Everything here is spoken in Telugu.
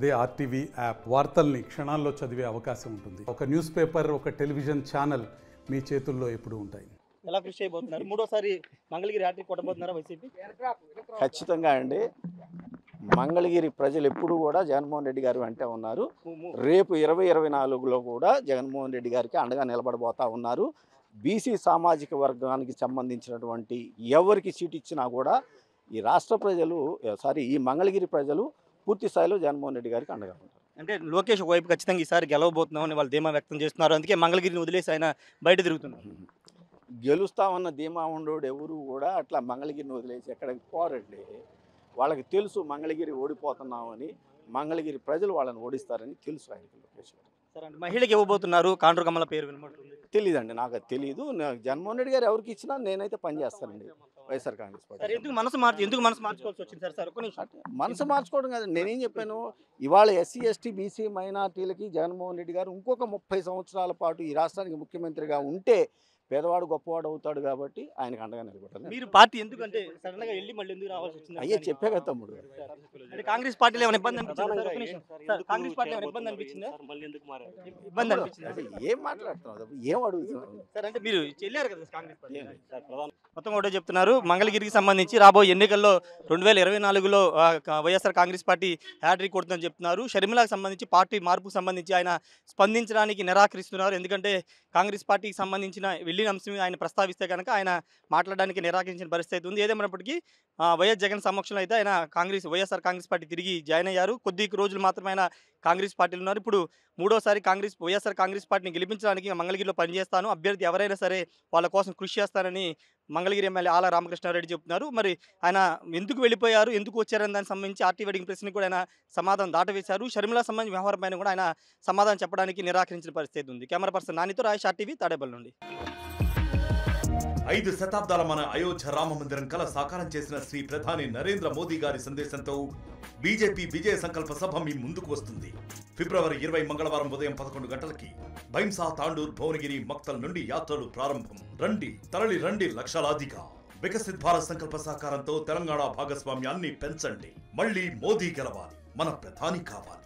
అదే ఆర్టీవీ యాప్ వార్తల్ని క్షణాల్లో చదివే అవకాశం ఉంటుంది. ఒక న్యూస్ పేపర్, ఒక టెలివిజన్ ఛానల్ మీ చేతుల్లో ఎప్పుడూ ఉంటాయి. ఎలా కృషి చేయబోతున్నారు? మూడోసారి మంగళగిరి హ్యాట్రిక్ కొట్టబోతున్నారా వైసీపీ? ఖచ్చితంగా అండి. మంగళగిరి ప్రజలు ఎప్పుడు కూడా జగన్మోహన్ రెడ్డి గారు వెంటే ఉన్నారు. రేపు 2024లో కూడా జగన్మోహన్ రెడ్డి గారికి అండగా నిలబడబోతా ఉన్నారు. బీసీ సామాజిక వర్గానికి సంబంధించినటువంటి ఎవరికి సీట్ ఇచ్చినా కూడా ఈ రాష్ట్ర ప్రజలు ఈ మంగళగిరి ప్రజలు పూర్తి స్థాయిలో జగన్మోహన్ రెడ్డి గారికి అండగా ఉంటారు. అంటే లోకేష్ ఒకవైపు ఖచ్చితంగా ఈసారి గెలవబోతున్నామని వాళ్ళు ధీమా వ్యక్తం చేస్తున్నారు. అందుకే మంగళగిరిని వదిలేసి ఆయన బయట తిరుగుతున్నారు. గెలుస్తామన్న ధీమా ఉండోడు ఎవరు కూడా అట్లా మంగళగిరిని వదిలేసి ఎక్కడికి పోరండి. వాళ్ళకి తెలుసు మంగళగిరి ఓడిపోతున్నామని, మంగళగిరి ప్రజలు వాళ్ళని ఓడిస్తారని తెలుసు ఆయనకి. లోకేష్ గారు సరే అండి, మహిళకి ఇవ్వబోతున్నారు. కాండ్రు కమ్మల పేరు వినబడుతుంది. తెలియదండి, నాకు అది తెలియదు. జగన్మోహన్ రెడ్డి గారు ఎవరికి ఇచ్చినా నేనైతే పనిచేస్తానండి వైఎస్ఆర్ కాంగ్రెస్ పార్టీ. ఎందుకు మనసు మార్చుకోవాల్సి వచ్చింది సార్? ఒక్క నిమిషం. మనసు మార్చుకోవడం కాదు, నేనేం చెప్పాను, ఇవాళ ఎస్సీ ఎస్టీ బీసీ మైనార్టీలకి జగన్మోహన్ రెడ్డి గారు ఇంకొక 30 సంవత్సరాల పాటు ఈ రాష్ట్రానికి ముఖ్యమంత్రిగా ఉంటే పేదవాడు గొప్పవాడు అవుతాడు కాబట్టి ఆయనకు అండగా నిలబడతారు. మీరు పార్టీ ఎందుకంటే సడన్ గా వెళ్ళి మళ్ళీ ఎందుకు రావాల్సి వచ్చింది? అయ్యే చెప్పే కదా తమ్ముడు. అంటే కాంగ్రెస్ పార్టీలో ఏమైనా ఇబ్బంది అనిపించిందా? కాంగ్రెస్ పార్టీలో ఏమైనా ఇబ్బంది అనిపించిందా? ఇబ్బంది అనిపించింది అంటే ఏం మాట్లాడుతున్నావు, ఏం అడుగుతున్నావు? సార్ అంటే మీరు చెల్లారు కదా కాంగ్రెస్ పార్టీ. మొత్తం ఒకటే చెప్తున్నారు. మంగళగిరికి సంబంధించి రాబోయే ఎన్నికల్లో 2024లో వైఎస్ఆర్ కాంగ్రెస్ పార్టీ హ్యాట్రిక్ కొడుతుందని చెప్తున్నారు. షర్మిలాకు సంబంధించి పార్టీ మార్పుకు సంబంధించి ఆయన స్పందించడానికి నిరాకరిస్తున్నారు. ఎందుకంటే కాంగ్రెస్ పార్టీకి సంబంధించిన వెళ్ళిన అంశం ఆయన ప్రస్తావిస్తే కనుక ఆయన మాట్లాడడానికి నిరాకరించిన పరిస్థితి ఉంది. ఏదేమైనప్పటికీ వైఎస్ జగన్ సమక్షంలో అయితే ఆయన వైఎస్ఆర్ కాంగ్రెస్ పార్టీ తిరిగి జాయిన్ అయ్యారు. కొద్ది రోజులు మాత్రమే ఆయన కాంగ్రెస్ పార్టీలో ఉన్నారు. ఇప్పుడు మూడోసారి వైఎస్ఆర్ కాంగ్రెస్ పార్టీని గెలిపించడానికి మంగళగిరిలో పనిచేస్తాను, అభ్యర్థి ఎవరైనా సరే వాళ్ళ కోసం కృషి చేస్తానని మంగళగిరి ఎమ్మెల్యే ఆల రామకృష్ణారెడ్డి చెప్తున్నారు. మరి ఆయన ఎందుకు వెళ్ళిపోయారు, ఎందుకు వచ్చారని దానికి సంబంధించి ఆర్టీ వెడ్డింగ్ ప్రశ్నకు కూడా ఆయన సమాధానం దాటవేశారు. షర్మిలా సంబంధించిన వ్యవహారం పైన కూడా ఆయన సమాధానం చెప్పడానికి నిరాకరించిన పరిస్థితి ఉంది. Camera person నానితో Rayesh, RTV, Tadepalli నుండి. 5 శతాబ్దాల మన అయోధ్య రామ మందిరం కల సాకారం చేసిన శ్రీ ప్రధాని నరేంద్ర మోదీ గారి సందేశంతో బీజేపీ విజయ సంకల్ప సభ మీ ముందుకు వస్తుంది. ఫిబ్రవరి 20 మంగళవారం ఉదయం 11 గంటలకి భైంసా, తాండూర్, భువనగిరి, మక్తల్ నుండి యాత్రలు ప్రారంభం. రండి, తరలి రండి లక్షలాదిగా. వికసిత్ భారత్ సంకల్ప సాకారంతో తెలంగాణ భాగస్వామ్యాన్ని పెంచండి. మళ్ళీ మోదీ గెలవాలి, మన ప్రధాని కావాలి.